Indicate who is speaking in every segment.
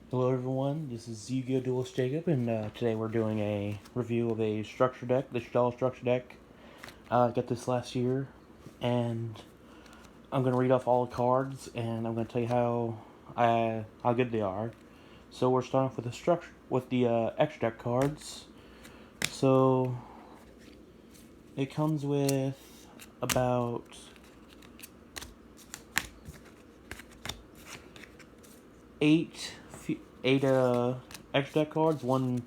Speaker 1: Hello everyone, this is Yu-Gi-Oh! Duelist Jacob, and today we're doing a review of a structure deck, the Shaddoll structure deck. I got this last year, and I'm going to read off all the cards, and I'm going to tell you how good they are. So we're starting off with the extra deck cards. So it comes with about 8 extra deck cards, 1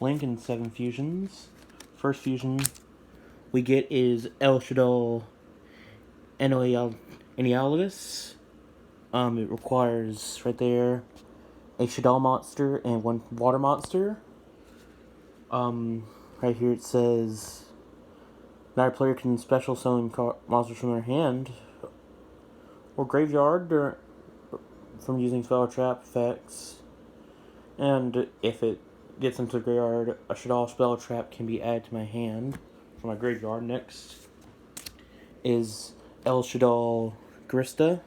Speaker 1: link, and 7 fusions. First fusion we get is El Shaddoll Enealgus. It requires right there a Shaddoll monster and 1 water monster. Right here it says neither player can special summon monsters from their hand or graveyard from using spell trap effects. And if it gets into the graveyard, a Shaddoll spell trap can be added to my hand from my graveyard. Next is El Shaddoll Grista.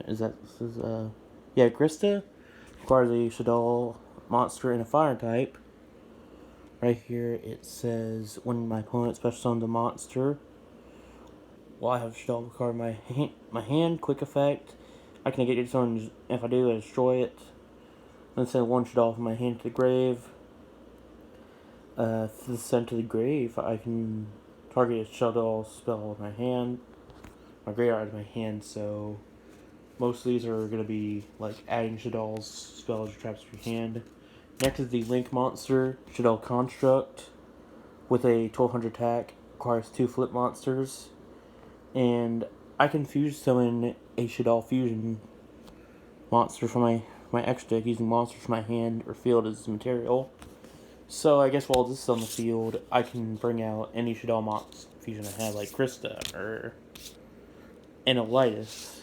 Speaker 1: Grista requires a Shaddoll monster and a fire type. Right here it says when my opponent special summons a monster, while I have Shaddoll card in my hand, quick effect, I can negate its own. If I do, I destroy it. Then send 1 Shaddoll from my hand to the grave. If this is sent to the grave, I can target a Shaddoll spell with my hand. My graveyard is my hand, so most of these are going to be like adding Shaddoll's spells or traps to your hand. Next is the Link monster, Shaddoll Construct, with a 1200 attack, requires 2 flip monsters, and I can summon a Shaddoll fusion monster from my extra deck using monsters from my hand or field as material. So I guess while this is on the field, I can bring out any Shaddoll monster fusion I have, like Krista or Enelitis.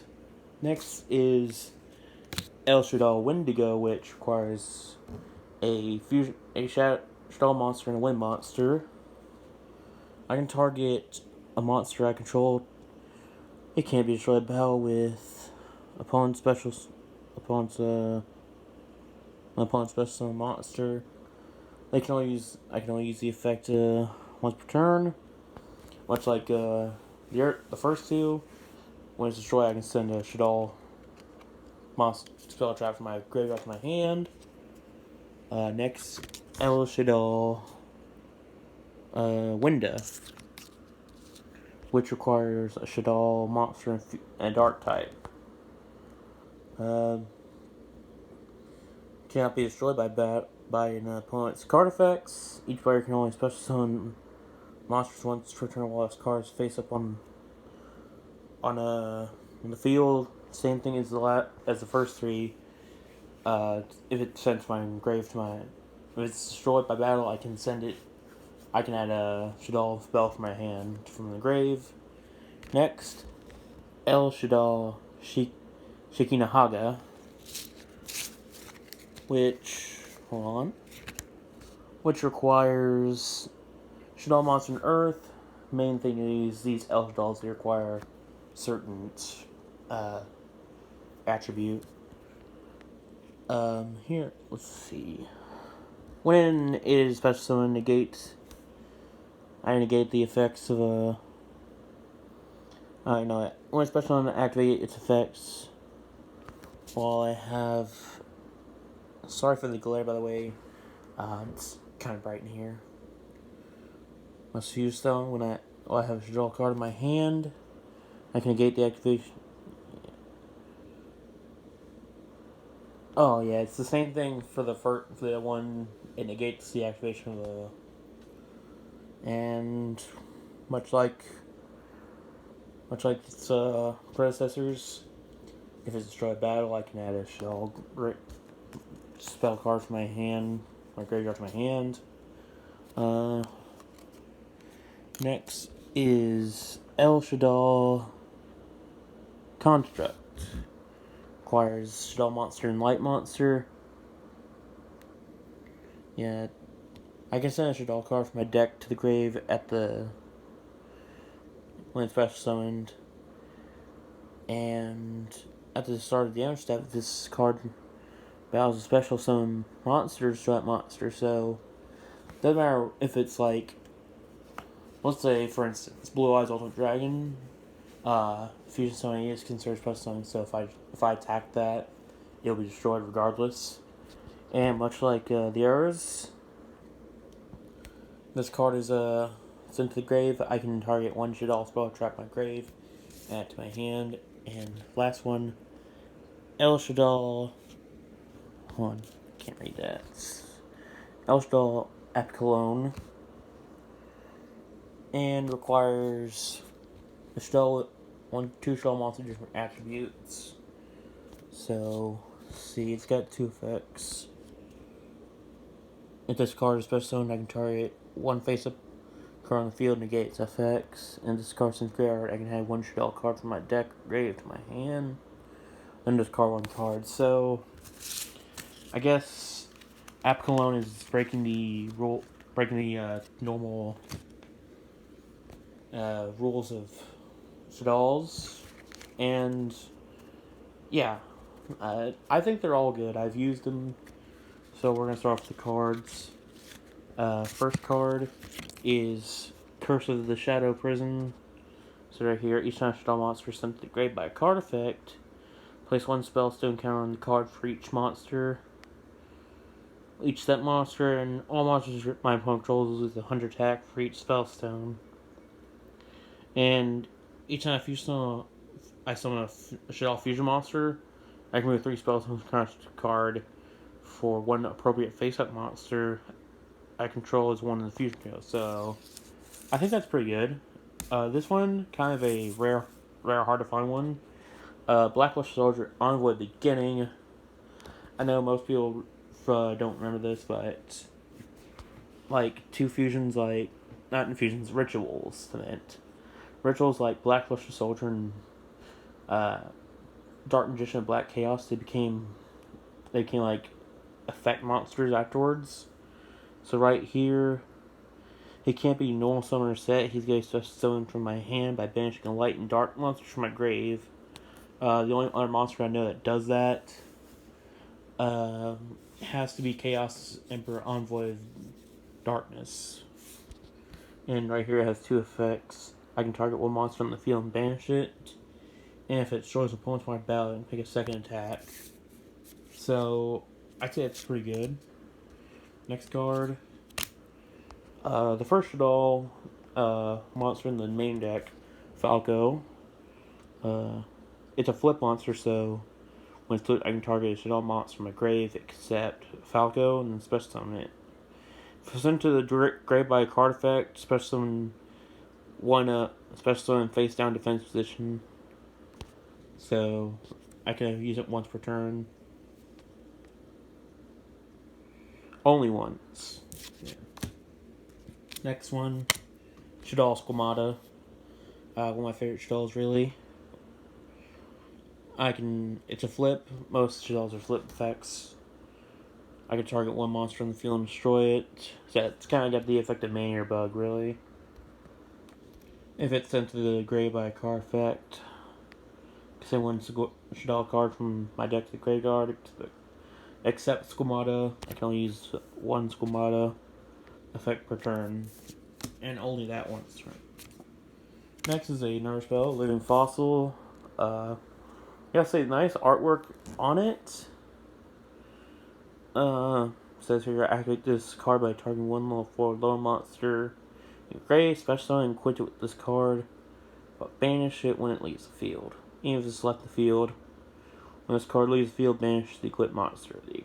Speaker 1: Next is El Shaddoll Wendigo, which requires a Shaddoll monster and a wind monster. I can target a monster I control. It can't be destroyed by battle with opponent's special monster. I can only use the effect once per turn. Much like the first two, when it's destroyed, I can send a Shaddoll monster spell trap from my graveyard to my hand. Next, El Shaddoll Winda, which requires a Shaddoll monster and dark type. Cannot be destroyed by an opponent's card effects. Each player can only special summon monsters once per turn while his cards face up on the field. Same thing as the first 3. If it's sent from my grave to my, if it's destroyed by battle, I can send it. I can add a Shaddoll spell from my hand from the grave. Next, El Shaddoll Shikinahaga, which requires Shaddoll monster and Earth. Main thing is these El Shadolls, they require certain attribute. Here, let's see. When it is special summon, I negate the effects of a. I know it. When it's special summon, activate its effects. While I have. Sorry for the glare, by the way. It's kind of bright in here. Must use stone when I have a draw card in my hand. I can negate the activation. Oh yeah, it's the same thing for the one. It negates the activation of the, and much like its predecessors, if it's destroyed battle, I can add a spell card from my hand, my graveyard to my hand. Next is El Shaddoll Construct. Requires Shaddoll monster and light monster. Yeah, I can send a Shaddoll card from my deck to the grave when it's special summoned. And at the start of the damage step, this card battles a special summon monsters to that monster. So doesn't matter if it's like, let's say for instance, Blue Eyes Ultimate Dragon. Fusion Summoning is considered special summon, so if I attack that, it'll be destroyed regardless. And much like the errors, this card is sent to the grave. I can target one Shaddoll spell, trap my grave, add it to my hand. And last one, El Shaddoll. Hold on, can't read that. El Shaddoll Apicalone. And requires a Shaddoll, two Shaddoll monsters, different attributes. So, see, it's got two effects. If this card is special summon, I can target one face-up card on the field, negate its effects. And this card since graveyard, I can have one Shaddoll card from my deck grave to my hand. Then discard one card. So, I guess Apicalone is breaking the normal rules of Shaddolls, and yeah, I think they're all good. I've used them, so we're gonna start off with the cards. First card is Curse of the Shadow Prison. So right here, each time a Shaddoll monster is sent to the grave by a card effect, place one spellstone counter on the card for each monster. Each set monster and all monsters my opponent controls lose 100 attack for each spellstone. And each time I summon a Shaddoll Fusion monster, I can move 3 spellstones to the card for one appropriate face-up monster I control as one in the Fusion trio. So, I think that's pretty good. This one, kind of a rare, hard to find one. Blackluster Soldier Envoy at the beginning. I know most people don't remember this, but like two fusions, like not infusions, rituals meant. Rituals like Blackluster Soldier and Dark Magician and Black Chaos, they became like effect monsters afterwards. So right here, he can't be normal summoner set. He's going to special summon from my hand by banishing a light and dark monster from my grave. The only other monster I know that does that has to be Chaos Emperor Envoy of Darkness. And right here it has two effects. I can target one monster on the field and banish it. And if it destroys opponent's marked battle, I can pick a second attack. So, I'd say it's pretty good. Next card. The first Shaddoll monster in the main deck, Falco. It's a flip monster, so when it's flipped, I can target a Shaddoll monster from my grave, except Falco, and then special summon it. If it's sent to the grave by a card effect, special summon one special summon face down defense position. So I can use it once per turn. Only once. Yeah. Next one, Shaddoll Squamata. One of my favorite Shaddolls, really. It's a flip. Most Shaddolls are flip effects. I can target one monster on the field and destroy it. So it's kind of got the effect of Mania Bug, really. If it's sent to the grave by a card effect, send one Shaddoll card from my deck to the graveyard, except Squamata. I can only use one Squamata effect per turn, and only that once per turn. Next is another spell, Living Fossil. Yeah, say nice artwork on it. Says here, activate this card by targeting one level 4 low monster in gray, special summon and quit it with this card, but banish it when it leaves the field. Even if it's left the field, when this card leaves the field, banish the equipped monster. It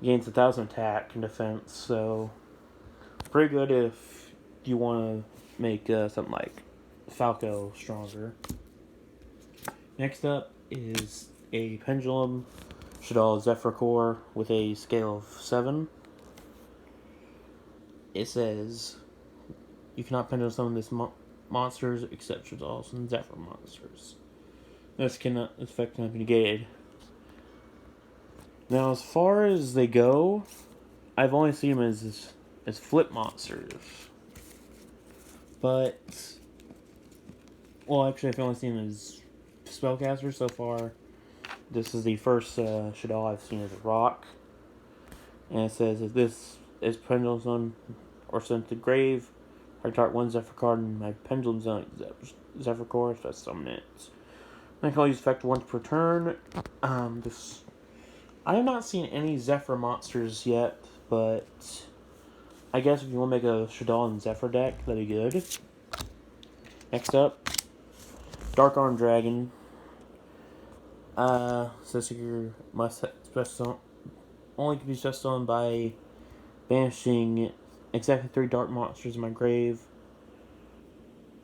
Speaker 1: gains 1,000 attack and defense, so pretty good if you want to make something like Falco stronger. Next up is a Pendulum Shaddoll Zephyr Core with a scale of 7. It says you cannot pendulum summon this monsters except Shaddolls and Zephyr monsters. This effect cannot be negated. Now, as far as they go, I've only seen them as flip monsters. But, well, actually, I've only seen them as spellcasters so far. This is the first Shaddoll I've seen as a rock. And it says, if this is Pendulum Zone or sent to grave, I target one Zephyr card in my Pendulum Zone Zephyr core, so that's summon it. I can only use effect once per turn. I have not seen any Zephyr monsters yet, but I guess if you want to make a Shaddoll and Zephyr deck, that'd be good. Next up, Dark Arm Dragon. Says here must special only can be special on by banishing exactly 3 dark monsters in my grave.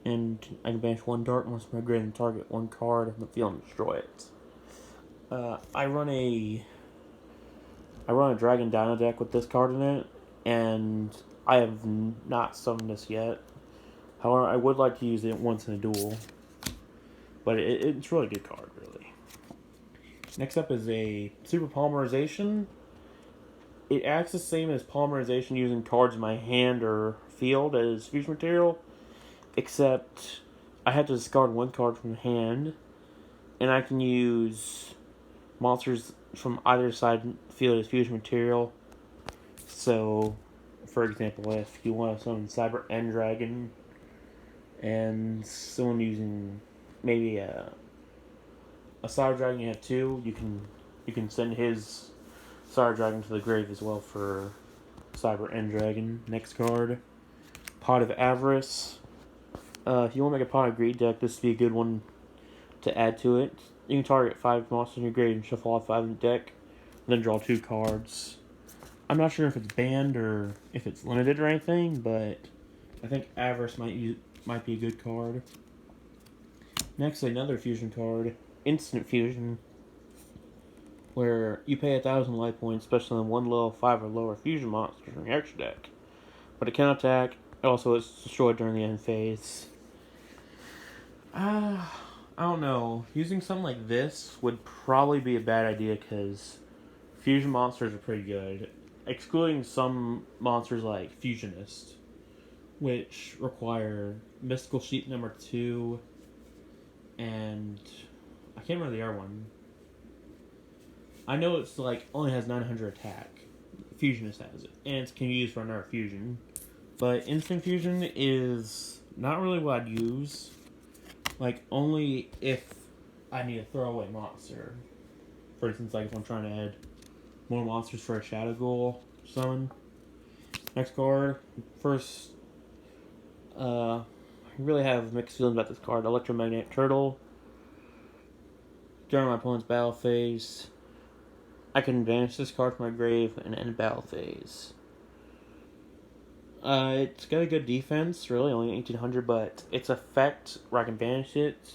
Speaker 1: And I can banish 1 dark monster from my grave and target 1 card on the field and destroy it. I run a Dragon Dino deck with this card in it, and I have not summoned this yet. However, I would like to use it once in a duel, but it's a really good card, really. Next up is a Super Polymerization. It acts the same as Polymerization using cards in my hand or field as fusion material, except I have to discard 1 card from hand, and I can use monsters from either side field as fusion material. So, for example, if you want to summon Cyber End Dragon and someone using maybe a Cyber Dragon, you have 2, you can send his Cyber Dragon to the grave as well for Cyber End Dragon. Next card, Pot of Avarice. If you want to make a Pot of Greed deck, this would be a good one to add to it. You can target 5 monsters in your grave and shuffle all 5 in the deck, and then draw 2 cards. I'm not sure if it's banned or if it's limited or anything, but I think Avarice might be a good card. Next, another fusion card, Instant Fusion, where you pay 1,000 life points, especially on 1 level 5 or lower fusion monsters from your extra deck. But it can attack. Also, it's destroyed during the end phase. I don't know. Using something like this would probably be a bad idea because fusion monsters are pretty good. Excluding some monsters like Fusionist, which require Mystical Sheet number 2, and I can't remember the other one. I know it's like only has 900 attack. Fusionist has it, and it can be used for another fusion. But Instant Fusion is not really what I'd use. Like, only if I need a throwaway monster. For instance, like if I'm trying to add more monsters for a Shadow Ghoul summon. Next card. First, I really have mixed feelings about this card. Electromagnetic Turtle. During my opponent's battle phase, I can banish this card from my grave and end battle phase. It's got a good defense, really, only 1800, but its effect where I can banish it,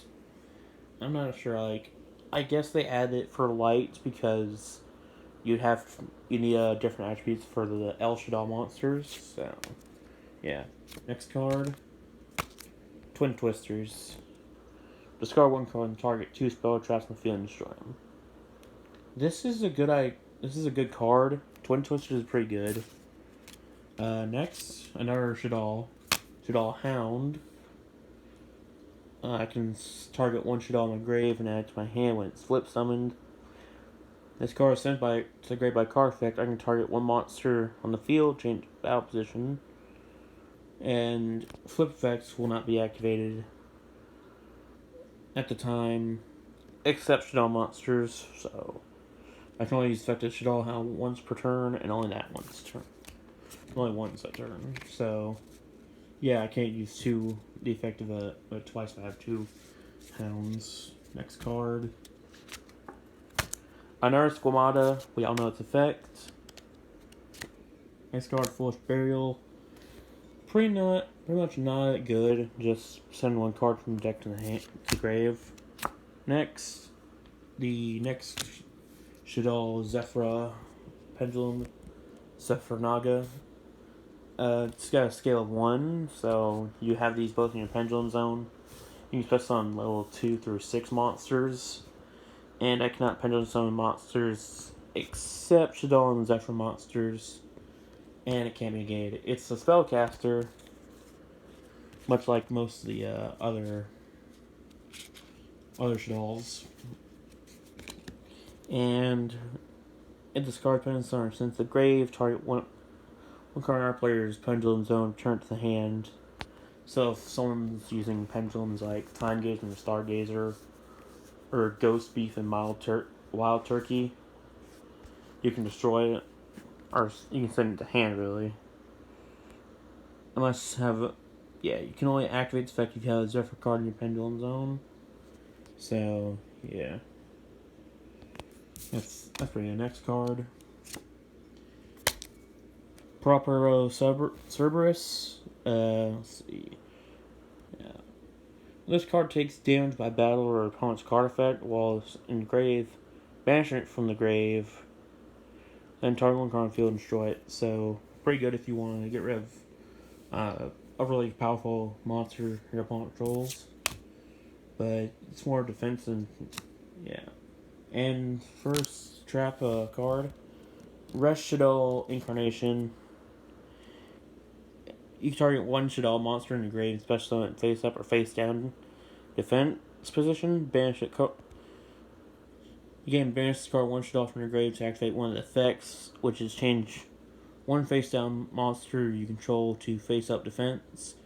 Speaker 1: I'm not sure, like, I guess they added it for light because you need different attributes for the El Shaddoll monsters, so, yeah. Next card, Twin Twisters. Discard 1 card and target 2 spell traps from the field and destroy them. This is a good card. Twin Twisters is pretty good. Next, another Shaddoll Hound. I can target 1 Shaddoll in my grave and add it to my hand when it's flip summoned. This card is sent to the grave by card effect. I can target 1 monster on the field, change battle position, and flip effects will not be activated at the time, except Shaddoll monsters. So I can only use effective Shaddoll Hound once per turn, and only that once turn. Only once a turn. So yeah, I can't use the effective but twice I have 2 hounds. Next card. Another Squamata. We all know its effect. Next card, Foolish Burial. Pretty much not good. Just send 1 card from the deck to the grave. Next, the next Shaddoll Zephyr Pendulum Zephyr Naga. It's got a scale of 1, so you have these both in your Pendulum Zone. You can specify on level 2 through 6 monsters. And I cannot Pendulum Summon monsters except Shaddoll and Zephyr monsters. And it can't be negated. It's a spellcaster, much like most of the other Shadolls. And it discards pendulum zone. Since the grave, target one card in our player's pendulum zone, turn to the hand. So if someone's using pendulums like Time Gazer and Stargazer, or Ghost Beef and Wild Turkey, you can destroy it, or you can send it to hand, really. Unless you have, you can only activate this effect if you have a Zephyr card in your pendulum zone. So, yeah. That's pretty good. Next card. Propero Cerberus. Let's see. Yeah. This card takes damage by battle or opponent's card effect while it's in the grave. Banish it from the grave. Then target one card on the field and destroy it. So, pretty good if you want to get rid of a really powerful monster your opponent controls. But it's more defense and, yeah. And first trap card. Shaddoll Incarnation. You can target one Shaddoll monster in the grave, especially in face up or face down defense position. Banish it. You can banish this card one Shaddoll from your grave to activate one of the effects, which is change one face down monster you control to face up defense,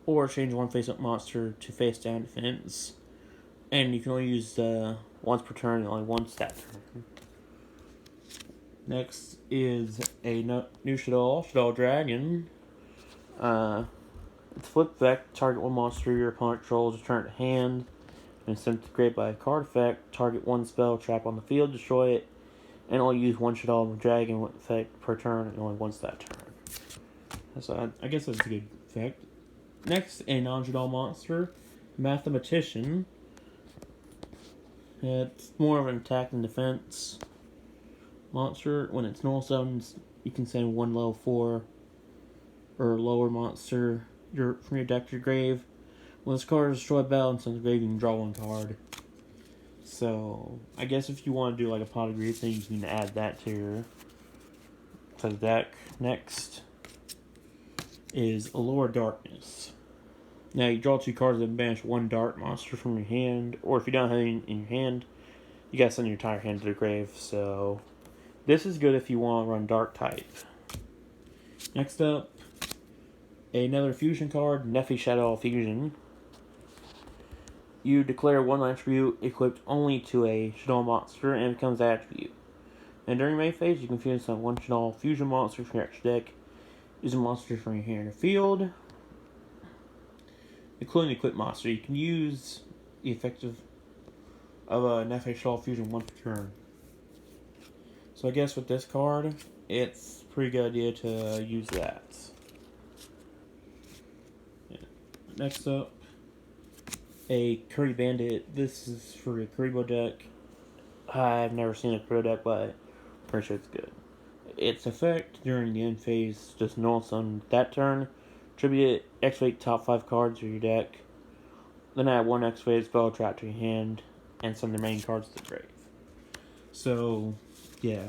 Speaker 1: or change one face up monster to face down defense. And you can only use once per turn, only one stat turn. Next is a new Shaddoll Dragon. It's flip effect, target one monster your opponent controls, return it to hand, and sent to the grave by a card effect, target one spell trap on the field, destroy it, and only use one Shaddoll Dragon effect per turn, and only once that turn. So I guess that's a good effect. Next, a non-Shaddoll monster, Mathematician. It's more of an attack and defense monster. When it's null summons, you can send one level 4 or lower monster from your deck to your grave. When this card is destroyed battle and sent to the grave, you can draw one card. So, I guess if you want to do like a pot of greed thing, you can add that to the deck. Next is Allure Darkness. Now, you draw 2 cards and banish one dark monster from your hand, or if you don't have any in your hand, you gotta send your entire hand to the grave. So, this is good if you want to run Dark type. Next up, another fusion card, Nephi Shaddoll Fusion. You declare one attribute equipped only to a Shaddoll monster and it becomes that attribute. And during main phase, you can fuse one Shaddoll fusion monster from your extra deck using monsters from your hand or field, including the equipped monster. You can use the effect of a Nephi Shaddoll Fusion once per turn. So I guess with this card, it's a pretty good idea to use that. Yeah. Next up, a Curry Bandit. This is for a Kuribo deck. I've never seen a Kuribo deck, but I'm pretty sure it's good. Its effect during the end phase, just null summon that turn. Tribute it, activate top 5 cards of your deck. Then add one activated spell trap to your hand, and send the main cards to the grave. So, yeah.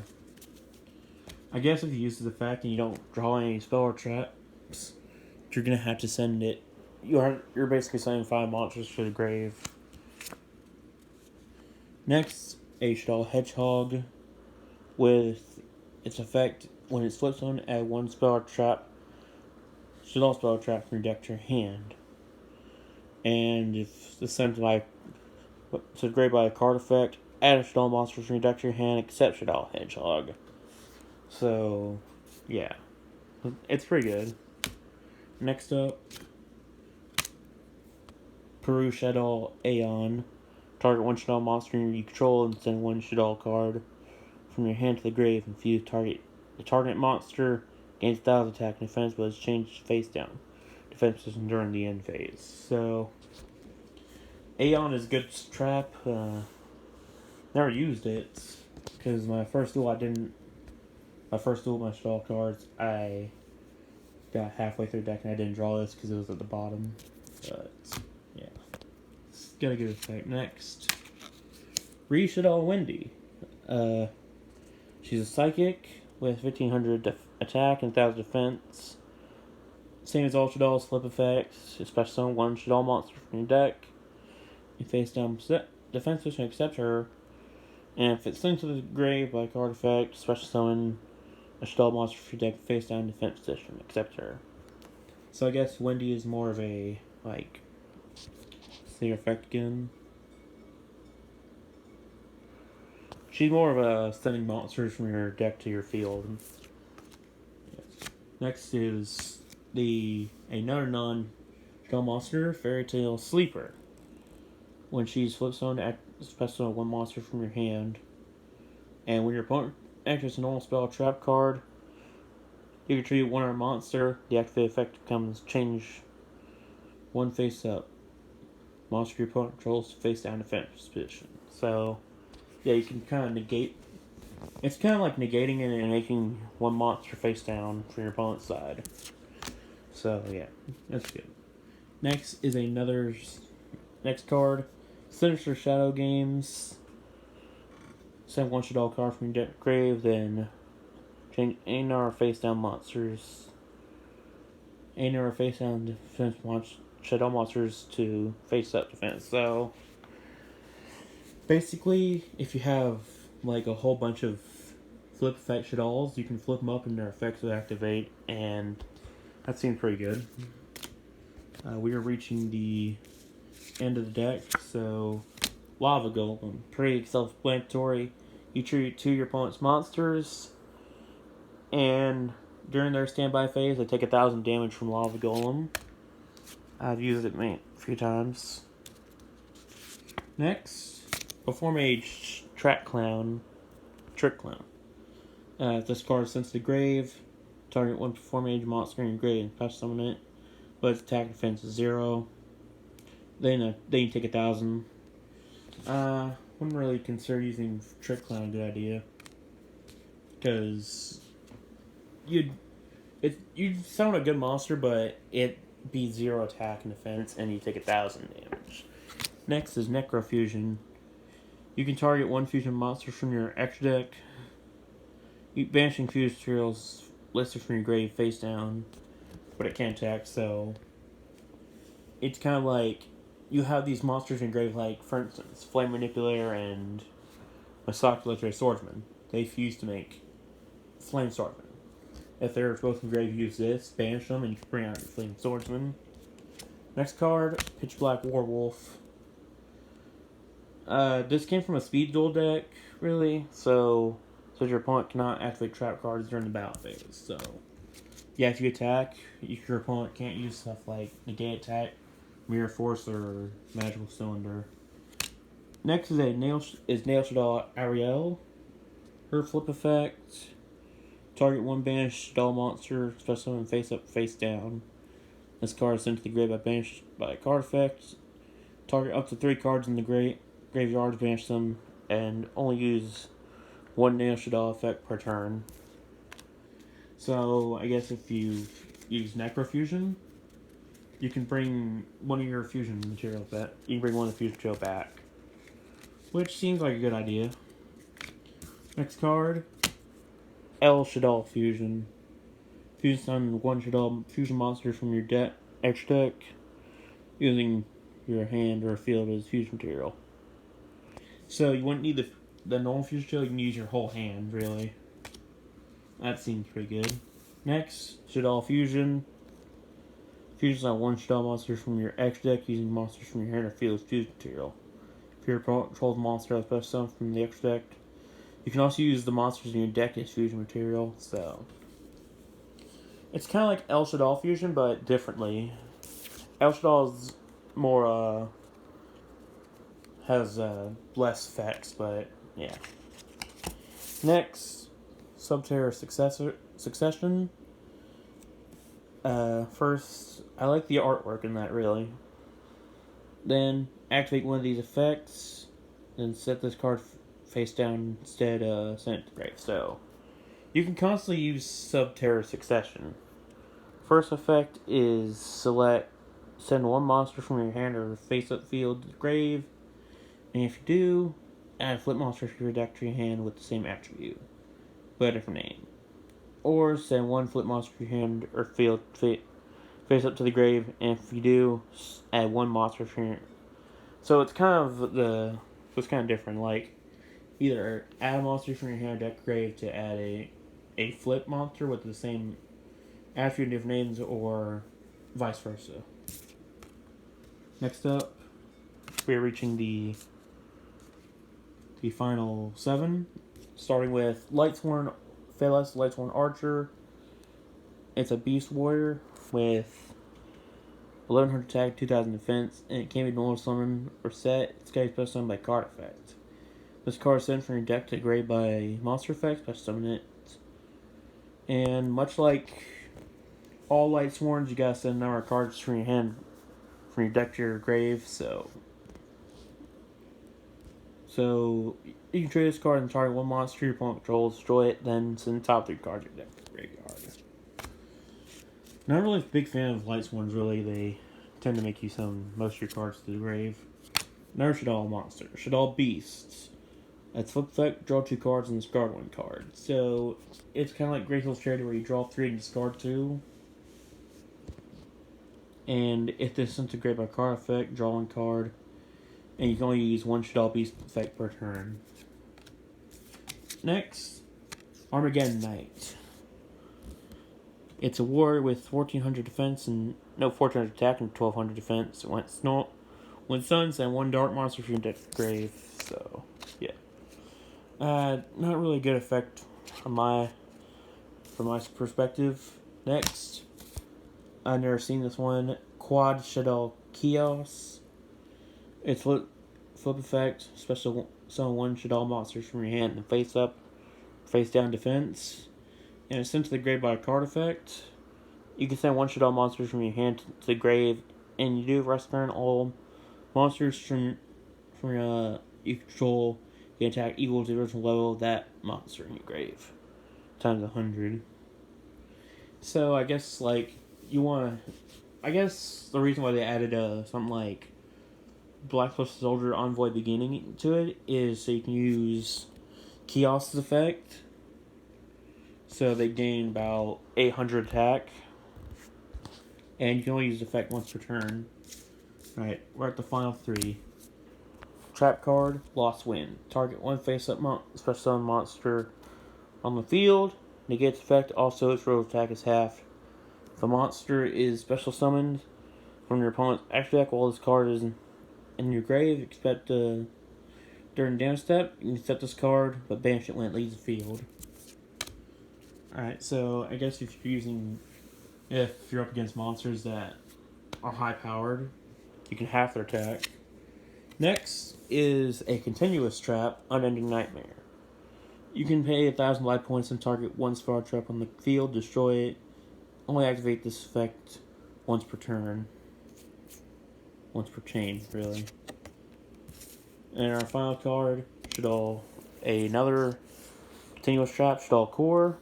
Speaker 1: I guess if you use the effect and you don't draw any spell or traps, you're gonna have to send it. You're basically sending 5 monsters to the grave. Next, a Shaddoll Hedgehog with its effect when it flips on, add one spell or trap. Shaddoll spell trap from your deck to your hand. And if it's sent to the grave by a card effect, add a Shaddoll monster from your deck to your hand except Shaddoll Hedgehog. So, yeah. It's pretty good. Next up, Peru Shaddoll Aeon. Target one Shaddoll monster you control and send one Shaddoll card from your hand to the grave and fuse the target monster gains 1,000 attack and defense, but is changed face down defense position during the end phase. So, Aeon is a good trap. Never used it because my first duel with my Shaddoll cards, I got halfway through the deck and I didn't draw this because it was at the bottom. But yeah, it's got a good effect. Next, Shaddoll Wendy. She's a psychic with 1,500 attack and 1,000 defense. Same as all Shaddolls, flip effects, especially on one Shaddoll monster from your deck. You face down defense position except her. And if it's sent to the grave by card effect, special summon a Shaddoll monster for your deck face down defense position, except her. So I guess Wendy is more of a, like, see her effect again. She's more of a sending monsters from your deck to your field. Next is another non-Shaddoll monster, Fairy Tale Sleeper. When she's flip zone, special one monster from your hand. And when your opponent enters a normal spell trap card, you can treat one of our monster. The activate effect becomes change one face up. Monster your opponent controls face down defense position. So, yeah, you can kind of negate. It's kind of like negating it and making one monster face down from your opponent's side. So, yeah, that's good. Next is next card. Sinister Shadow Games. Send one Shaddoll card from your deck grave, then change any of our face down monsters. Any of our face down defense Shaddoll monsters to face up defense. So basically, if you have like a whole bunch of flip effect Shaddolls, you can flip them up and their effects will activate, and that seems pretty good. We are reaching the end of the deck, so Lava Golem, pretty self-explanatory. You treat two of your opponent's monsters, and during their standby phase, they take 1,000 damage from Lava Golem. I've used it a few times. Next, Before Mage Trick Clown. This card is sent to the grave. Target one Before Mage monster in your grave and special summon it, but its attack defense is 0. Then you take 1,000. Wouldn't really consider using Trick Clown a good idea, because you'd summon a good monster, but it be 0 attack and defense, and you take 1,000 damage. Next is Necrofusion. You can target one fusion monster from your extra deck. Banishing fused materials listed from your grave face down, but it can't attack. So it's kind of like you have these monsters in grave, like, for instance, Flame Manipulator and Massacre Swordsman. They fuse to make Flame Swordsman. If they're both in grave, use this, banish them, and you can bring out your Flame Swordsman. Next card, Pitch Black Werewolf. This came from a speed duel deck, really, so your opponent cannot activate trap cards during the battle phase. So, yeah, if you attack, your opponent can't use stuff like negate attack, Mirror Force, or Magical Cylinder. Next is Nail Shaddoll Ariel. Her flip effect. Target one banished Shaddoll monster, special summon face up, face down. This card is sent to the grave by a card effect. Target up to 3 cards in the graveyard, banish them, and only use one Nail Shaddoll effect per turn. So, I guess if you use Necrofusion, you can bring one of your fusion materials back. You can bring one of the fusion material back, which seems like a good idea. Next card, Shaddoll Fusion. Fusion summon one Shaddoll fusion monster from your extra deck using your hand or field as fusion material. So you wouldn't need the normal fusion material, you can use your whole hand, really. That seems pretty good. Next, Shaddoll Fusion. Fusion summon one Shaddoll monster from your extra deck using monsters from your hand or field as fusion material. If your opponent controls monster as special summon from the extra deck, you can also use the monsters in your deck as fusion material, so it's kind of like Shaddoll Fusion, but differently. Shaddoll is more, has less effects, but yeah. Next, Subterra Succession. First, I like the artwork in that, really. Then, activate one of these effects, then set this card face down instead, send it to the grave. So, you can constantly use Subterra Succession. First effect is send one monster from your hand or face up field to the grave, and if you do, add a flip monster to your deck to your hand with the same attribute, but a different name. Or send one flip monster to your hand or field face up to the grave, and if you do, add one monster from your. So it's kind of different. Like, either add a monster from your hand or deck grave to add a flip monster with the same attribute and different names, or vice versa. Next up, we are reaching the final 7, starting with Lightsworn Phalos, Lightsworn Archer. It's a Beast Warrior with 1100 attack, 2000 defense, and it can be normal summon or set. It's got a special summon by card effect. This card is sent from your deck to grave by monster effects, special summon it. And much like all Lightsworns, you gotta send a number of cards from your hand, from your deck to your grave, so you can trade this card and target one monster your opponent controls, destroy it, then send the top 3 cards of your deck to the graveyard. Not really a big fan of Lightsworns, really. They tend to make you send most of your cards to the grave. Another Shaddoll monster, Shaddoll Beasts. That's flip effect, draw 2 cards and discard 1 card. So it's kind of like Graceful Charity where you draw 3 and discard 2. And if this is sent to grave by card effect, draw 1 card. And you can only use 1 Shaddoll Beast effect per turn. Next, Armageddon Knight. It's a warrior with 1400 defense and 1400 attack and 1200 defense. When suns and 1 dark monster from your deck grave. So yeah, not really a good effect from my perspective. Next, I've never seen this one. Quad Shaddoll Chaos. It's flip effect, special summon 1 Shaddoll monsters from your hand and face up, face down defense. And it's sent to the grave by a card effect. You can send 1 Shaddoll monster from your hand to the grave, and you do rest turn all monsters from you control the attack equal to the original level of that monster in your grave, times 100. So I guess the reason why they added something like Black Plus Soldier Envoy beginning to it is so you can use Chaos's effect. So they gain about 800 attack. And you can only use the effect once per turn. Alright, we're at the final 3. Trap card, Lost Wind. Target 1 face-up special summon monster on the field. Negates effect, also its roll attack is half. If a monster is special summoned from your opponent's extra deck while this card is in your grave, expect during damage step, you can set this card, but banish it when it leaves the field. Alright, so I guess if you're up against monsters that are high powered, you can half their attack. Next is a continuous trap, Unending Nightmare. You can pay 1,000 life points and target 1 Spar trap on the field, destroy it. Only activate this effect once per turn. Once per chain, really. And our final card, another continuous trap, Shaddoll Core.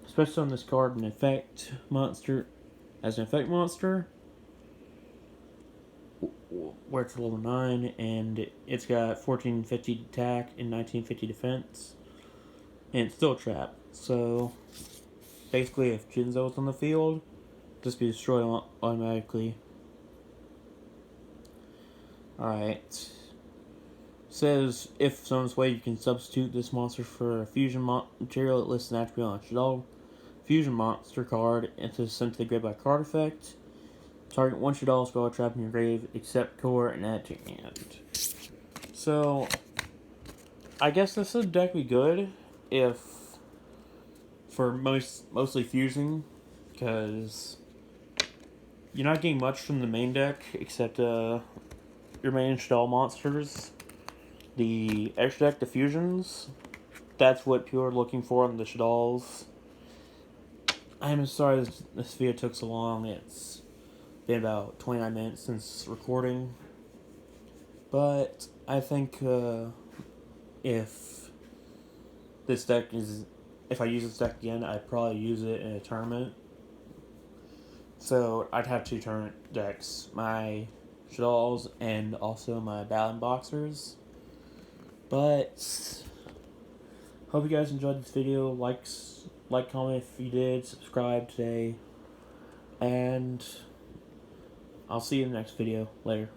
Speaker 1: Especially on this card, an effect monster, as an effect monster, where it's level 9, and it's got 1450 attack and 1950 defense, and it's still a trap. So basically, if Jinzo's on the field, just be destroyed automatically. Alright. Says if someone's way, you can substitute this monster for a fusion material. It lists an attribute on a Shaddoll fusion monster card and is sent to the grave by card effect. Target 1 Shaddoll spell trap in your grave, except core, and add to your hand. So I guess this would deck be good if for mostly fusing, because you're not getting much from the main deck except your main Shaddoll monsters. The extra deck, the fusions, that's what people are looking for on the Shaddolls. I'm sorry this video took so long. It's been about 29 minutes since recording. But I think if I use this deck again, I'd probably use it in a tournament. So I'd have 2 tournament decks, my Shaddolls and also my Battling Boxers. But hope you guys enjoyed this video. Like, comment if you did, subscribe today, and I'll see you in the next video. Later.